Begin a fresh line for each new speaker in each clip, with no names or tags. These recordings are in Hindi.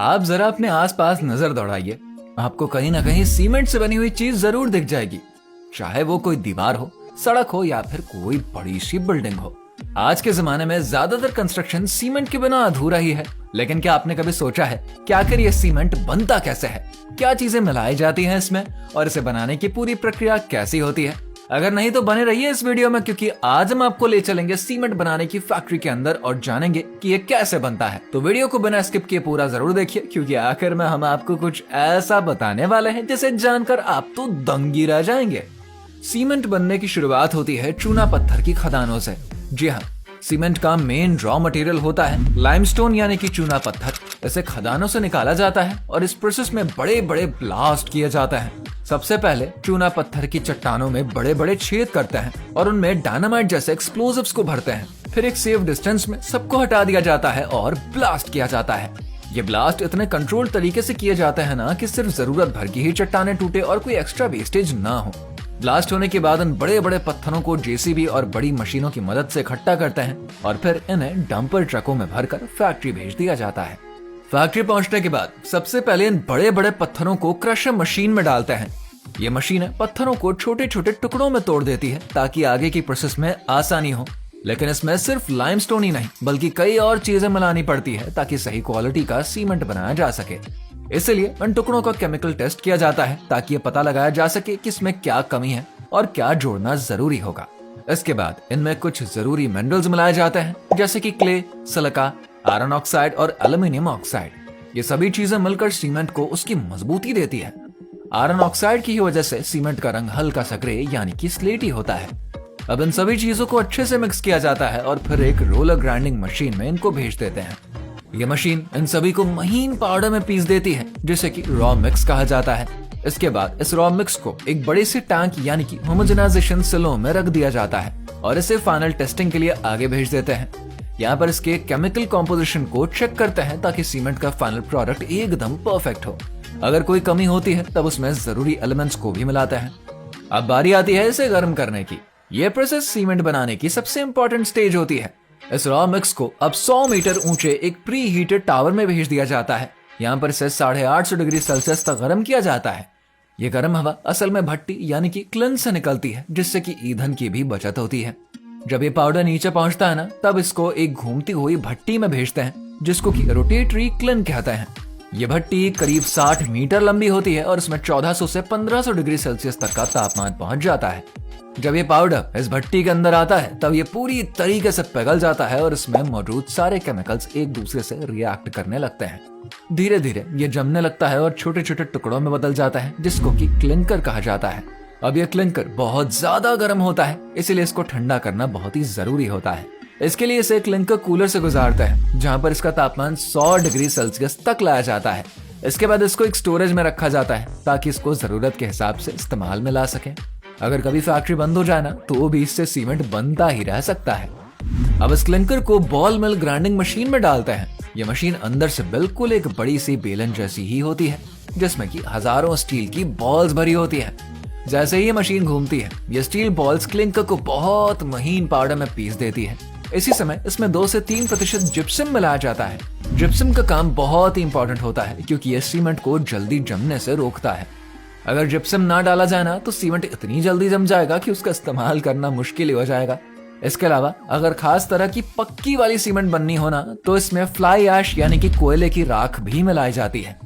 आप जरा अपने आसपास नजर दौड़ाइए। आपको कहीं ना कहीं सीमेंट से बनी हुई चीज जरूर दिख जाएगी, चाहे वो कोई दीवार हो, सड़क हो या फिर कोई बड़ी सी बिल्डिंग हो। आज के जमाने में ज्यादातर कंस्ट्रक्शन सीमेंट के बिना अधूरा ही है। लेकिन क्या आपने कभी सोचा है कि आखिर ये सीमेंट बनता कैसे है? क्या चीजें मिलाई जाती हैं इसमें और इसे बनाने की पूरी प्रक्रिया कैसी होती है? अगर नहीं तो बने रहिए इस वीडियो में, क्योंकि आज हम आपको ले चलेंगे सीमेंट बनाने की फैक्ट्री के अंदर और जानेंगे कि ये कैसे बनता है। तो वीडियो को बिना स्किप किए पूरा जरूर देखिए, क्योंकि आखिर में हम आपको कुछ ऐसा बताने वाले हैं जिसे जानकर आप तो दंग ही रह जाएंगे। सीमेंट बनने की शुरुआत होती है चूना पत्थर की खदानों से। जी हाँ, सीमेंट का मेन रॉ मटेरियल होता है लाइमस्टोन यानी कि चूना पत्थर। इसे खदानों से निकाला जाता है और इस प्रोसेस में बड़े बड़े ब्लास्ट किया जाता है। सबसे पहले चूना पत्थर की चट्टानों में बड़े बड़े छेद करते हैं और उनमें डायनामाइट जैसे एक्सप्लोजिव्स को भरते हैं। फिर एक सेफ डिस्टेंस में सबको हटा दिया जाता है और ब्लास्ट किया जाता है। ये ब्लास्ट इतने कंट्रोल तरीके से किए जाते हैं ना कि सिर्फ जरूरत भर की ही चट्टानें टूटे और कोई एक्स्ट्रा वेस्टेज ना हो। ब्लास्ट होने के बाद उन बड़े बड़े पत्थरों को जेसीबी और बड़ी मशीनों की मदद से इकट्ठा करते हैं और फिर इन्हें डंपर ट्रकों में भरकर फैक्ट्री भेज दिया जाता है। फैक्ट्री पहुंचने के बाद सबसे पहले इन बड़े बड़े पत्थरों को क्रशर मशीन में डालते हैं। ये मशीनें पत्थरों को छोटे छोटे टुकड़ों में तोड़ देती है ताकि आगे की प्रोसेस में आसानी हो। लेकिन इसमें सिर्फ लाइमस्टोन ही नहीं बल्कि कई और चीजें मिलानी पड़ती है ताकि सही क्वालिटी का सीमेंट बनाया जा सके। इसलिए इन टुकड़ों का केमिकल टेस्ट किया जाता है ताकि ये पता लगाया जा सके कि इसमें क्या कमी है और क्या जोड़ना जरूरी होगा। इसके बाद इनमें कुछ जरूरी मिनरल्स मिलाए जाते हैं, जैसे कि क्ले, सिलिका, आयरन ऑक्साइड और एल्यूमिनियम ऑक्साइड। ये सभी चीजें मिलकर सीमेंट को उसकी मजबूती देती है। आयरन ऑक्साइड की वजह से सीमेंट का रंग हल्का सा ग्रे यानी कि स्लेटी होता है। अब इन सभी चीजों को अच्छे से मिक्स किया जाता है और फिर एक रोलर ग्राइंडिंग मशीन में इनको भेज देते हैं। ये मशीन इन सभी को महीन पाउडर में पीस देती है, जिसे कि रॉ मिक्स कहा जाता है। इसके बाद इस रॉ मिक्स को एक बड़ी सी टैंक यानी कि होमोजेनाइजेशन सेलों में रख दिया जाता है और इसे फाइनल टेस्टिंग के लिए आगे भेज देते हैं। यहाँ पर इसके केमिकल कॉम्पोजिशन को चेक करते हैं ताकि सीमेंट का फाइनल प्रोडक्ट एकदम परफेक्ट हो। अगर कोई कमी होती है तब उसमें जरूरी एलिमेंट्स को भी मिलाते हैं। अब बारी आती है इसे गर्म करने की। यह प्रोसेस सीमेंट बनाने की सबसे इंपॉर्टेंट स्टेज होती है। इस रॉ मिक्स को अब 100 मीटर ऊंचे एक प्री हीटेड टावर में भेज दिया जाता है। यहाँ पर इसे 850 डिग्री सेल्सियस तक गर्म किया जाता है। ये गर्म हवा असल में भट्टी यानी कि क्लिन से निकलती है, जिससे कि ईंधन की भी बचत होती है। जब ये पाउडर नीचे पहुंचता है ना, तब इसको एक घूमती हुई भट्टी में भेजते हैं, जिसको कि रोटेटरी क्लिन कहते हैं। ये भट्टी करीब 60 मीटर लंबी होती है और इसमें 1400 से 1500 डिग्री सेल्सियस तक का तापमान पहुंच जाता है। जब ये पाउडर इस भट्टी के अंदर आता है तब ये पूरी तरीके से पिघल जाता है और इसमें मौजूद सारे केमिकल्स एक दूसरे से रिएक्ट करने लगते हैं। धीरे धीरे ये जमने लगता है और छोटे छोटे टुकड़ों में बदल जाता है, जिसको कि क्लिंकर कहा जाता है। अब यह क्लिंकर बहुत ज्यादा गर्म होता है, इसीलिए इसको ठंडा करना बहुत ही जरूरी होता है। इसके लिए इसे क्लिंकर कूलर से गुजारते हैं, जहां पर इसका तापमान 100 डिग्री सेल्सियस तक लाया जाता है। इसके बाद इसको एक स्टोरेज में रखा जाता है ताकि इसको जरूरत के हिसाब से इस्तेमाल में ला सके। अगर कभी फैक्ट्री बंद हो जाए ना, तो भी इससे सीमेंट बनता ही रह सकता है। अब इस क्लिंकर को बॉल मिल ग्राइंडिंग मशीन में डालते हैं। यह मशीन अंदर से बिल्कुल एक बड़ी सी बेलन जैसी ही होती है, जिसमें कि हजारों स्टील की बॉल्स भरी होती है। जैसे ही ये मशीन घूमती है, ये स्टील बॉल्स क्लिंकर को बहुत महीन पाउडर में पीस देती है। इसी समय इसमें 2 से 3% जिप्सम मिलाया जाता है। जिप्सम का काम बहुत ही इंपॉर्टेंट होता है, क्योंकि ये सीमेंट को जल्दी जमने से रोकता है। अगर जिप्सम ना डाला जाए ना, तो सीमेंट इतनी जल्दी जम जाएगा कि उसका इस्तेमाल करना मुश्किल ही हो जाएगा। इसके अलावा अगर खास तरह की पक्की वाली सीमेंट बननी हो ना, तो इसमें फ्लाई ऐश यानी कि कोयले की राख भी मिलाई जाती है।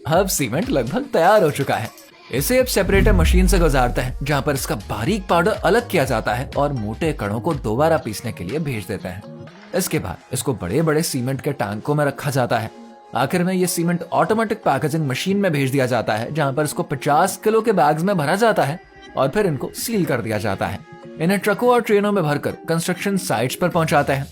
अब सीमेंट लगभग तैयार हो चुका है। इसे अब सेपरेटर मशीन से गुजारता है, जहां पर इसका बारीक पाउडर अलग किया जाता है और मोटे कणों को दोबारा पीसने के लिए भेज देते हैं। इसके बाद इसको बड़े बड़े सीमेंट के टैंकों में रखा जाता है। आखिर में ये सीमेंट ऑटोमेटिक पैकेजिंग मशीन में भेज दिया जाता है, जहां पर इसको 50 किलो के बैग्स में भरा जाता है और फिर इनको सील कर दिया जाता है। इन्हें ट्रकों और ट्रेनों में भरकर कंस्ट्रक्शन साइट्स पर पहुंचाते हैं।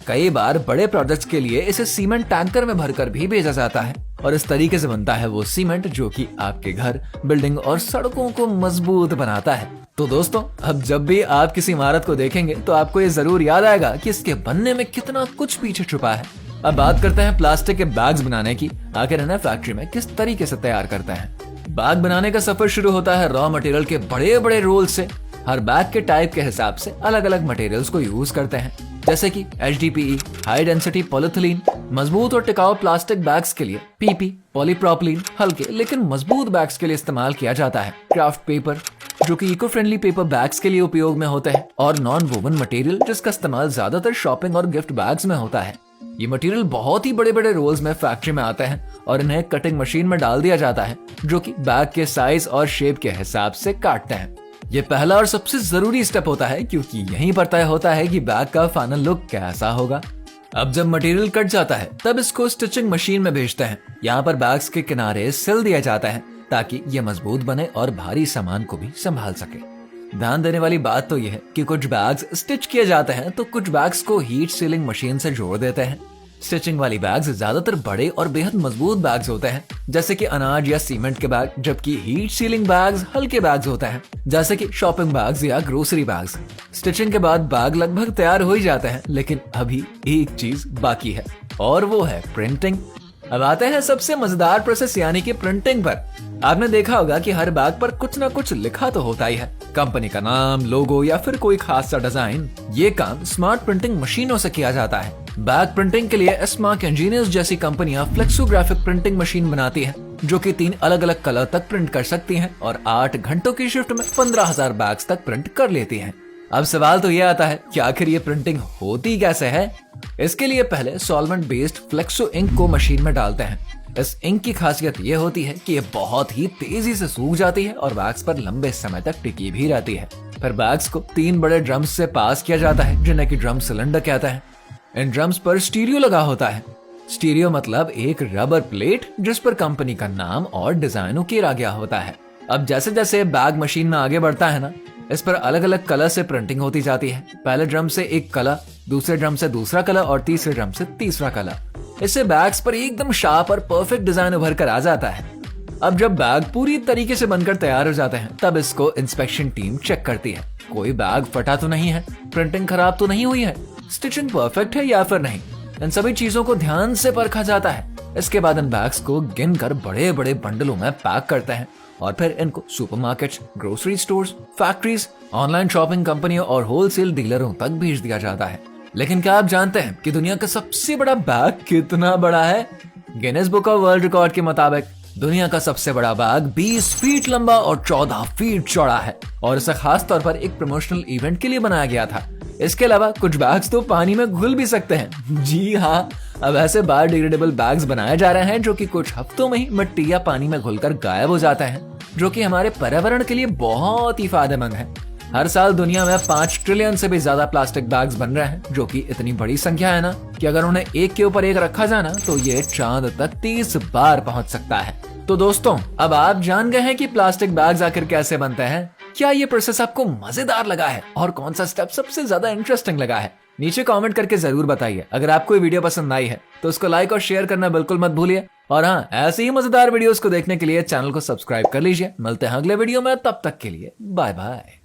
कई बार बड़े प्रोजेक्ट्स के लिए इसे सीमेंट टैंकर में भरकर भी भेजा जाता है और इस तरीके से बनता है वो सीमेंट जो कि आपके घर, बिल्डिंग और सड़कों को मजबूत बनाता है। तो दोस्तों, अब जब भी आप किसी इमारत को देखेंगे तो आपको ये जरूर याद आएगा कि इसके बनने में कितना कुछ पीछे छुपा है। अब बात करते हैं प्लास्टिक के बैग्स बनाने की। आखिर इन्हें फैक्ट्री में किस तरीके से तैयार करते हैं। बैग बनाने का सफर शुरू होता है रॉ मटेरियल के बड़े बड़े रोल से। हर बैग के टाइप के हिसाब से अलग अलग मटेरियल्स को यूज करते हैं। जैसे कि HDPE, हाई डेंसिटी पॉलीथिलीन। मजबूत और टिकाऊ प्लास्टिक बैग्स के लिए PP, पॉलीप्रोपिलीन हल्के लेकिन मजबूत बैग्स के लिए इस्तेमाल किया जाता है। क्राफ्ट पेपर, जो कि इको फ्रेंडली पेपर बैग्स के लिए उपयोग में होते हैं, और नॉन वोवन मटेरियल, जिसका इस्तेमाल ज्यादातर शॉपिंग और गिफ्ट बैग्स में होता है। ये मटेरियल बहुत ही बड़े बड़े रोल्स में फैक्ट्री में आते हैं और इन्हें कटिंग मशीन में डाल दिया जाता है, जो कि बैग के साइज और शेप के हिसाब से काटते हैं। ये पहला और सबसे जरूरी स्टेप होता है, क्योंकि यहीं पर तय होता है कि बैग का फाइनल लुक कैसा होगा। अब जब मटेरियल कट जाता है तब इसको स्टिचिंग मशीन में भेजते हैं। यहाँ पर बैग्स के किनारे सिल दिया जाता है ताकि ये मजबूत बने और भारी सामान को भी संभाल सके। ध्यान देने वाली बात तो यह है कि कुछ बैग्स स्टिच किए जाते हैं तो कुछ बैग्स को हीट सीलिंग मशीन से जोड़ देते हैं। स्टिचिंग वाली बैग्स ज्यादातर बड़े और बेहद मजबूत बैग्स होते हैं, जैसे कि अनाज या सीमेंट के बैग, जबकि हीट सीलिंग बैग्स हल्के बैग्स होते हैं, जैसे कि शॉपिंग बैग्स या ग्रोसरी बैग्स। स्टिचिंग के बाद बैग लगभग तैयार हो ही जाते हैं, लेकिन अभी एक चीज बाकी है और वो है प्रिंटिंग। अब आते हैं सबसे मजेदार प्रोसेस यानी कि प्रिंटिंग पर। आपने देखा होगा कि हर बैग पर कुछ ना कुछ लिखा तो होता ही है, कंपनी का नाम, लोगो या फिर कोई खास सा डिजाइन। ये काम स्मार्ट प्रिंटिंग मशीनों से किया जाता है। बैग प्रिंटिंग के लिए स्मार्ट इंजीनियर्स जैसी कंपनियां फ्लेक्सोग्राफिक प्रिंटिंग मशीन बनाती है, जो कि 3 अलग अलग कलर तक प्रिंट कर सकती हैं और 8 घंटों की शिफ्ट में 15,000 बैग्स तक प्रिंट कर लेती हैं। अब सवाल तो ये आता है कि आखिर ये प्रिंटिंग होती कैसे है। इसके लिए पहले सॉल्वेंट बेस्ड फ्लेक्सो इंक को मशीन में डालते हैं। इस इंक की खासियत ये होती है कि ये बहुत ही तेजी से सूख जाती है और बैग्स पर लंबे समय तक टिकी भी रहती है। फिर बैग्स को 3 बड़े ड्रम्स से पास किया जाता है, जिन्हें की ड्रम सिलेंडर कहते हैं। इन ड्रम्स पर स्टीरियो लगा होता है। स्टीरियो मतलब एक रबर प्लेट जिस पर कंपनी का नाम और डिजाइन उकेरा गया होता है। अब जैसे जैसे बैग मशीन में आगे बढ़ता है ना, इस पर अलग अलग कलर से प्रिंटिंग होती जाती है। पहले ड्रम से एक कलर, दूसरे ड्रम से दूसरा कलर और तीसरे ड्रम से तीसरा कलर। इससे बैग्स पर एकदम शार्प और परफेक्ट डिजाइन उभर कर आ जाता है। अब जब बैग पूरी तरीके से बनकर तैयार हो जाते हैं तब इसको इंस्पेक्शन टीम चेक करती है। कोई बैग फटा तो नहीं है, प्रिंटिंग खराब तो नहीं हुई है, स्टिचिंग परफेक्ट है या फिर नहीं, इन सभी चीजों को ध्यान से परखा जाता है। इसके बाद इन बैग्स को गिनकर बड़े बड़े बंडलों में पैक करते हैं और फिर इनको supermarkets, grocery stores, factories, online shopping कंपनियों और होलसेल डीलरों तक भेज दिया जाता है। लेकिन क्या आप जानते हैं कि दुनिया का सबसे बड़ा बैग कितना बड़ा है? Guinness book of world record के मुताबिक दुनिया का सबसे बड़ा बैग 20 फीट लंबा और 14 फीट चौड़ा है और इसे खास तौर पर एक प्रमोशनल इवेंट के लिए बनाया गया था। इसके अलावा कुछ बैग्स तो पानी में घुल भी सकते हैं। जी हाँ, अब ऐसे बायोडिग्रेडेबल बैग्स बनाए जा रहे हैं जो कि कुछ हफ्तों में ही मिट्टी या पानी में घुलकर गायब हो जाते हैं, जो कि हमारे पर्यावरण के लिए बहुत ही फायदेमंद है। हर साल दुनिया में 5 ट्रिलियन से भी ज्यादा प्लास्टिक बैग्स बन रहे हैं, जो कि इतनी बड़ी संख्या है ना कि अगर उन्हें एक के ऊपर एक रखा जाए ना तो ये चांद तक 30 बार पहुंच सकता है। तो दोस्तों, अब आप जान गए हैं कि प्लास्टिक बैग्स आखिर कैसे बनते हैं। क्या ये प्रोसेस आपको मजेदार लगा है और कौन सा स्टेप सबसे ज्यादा इंटरेस्टिंग लगा है? नीचे कमेंट करके जरूर बताइए। अगर आपको ये वीडियो पसंद आई है तो उसको लाइक और शेयर करना बिल्कुल मत भूलिए। और हाँ, ऐसे ही मजेदार वीडियोस को देखने के लिए चैनल को सब्सक्राइब कर लीजिए। मिलते हैं अगले वीडियो में, तब तक के लिए बाय बाय।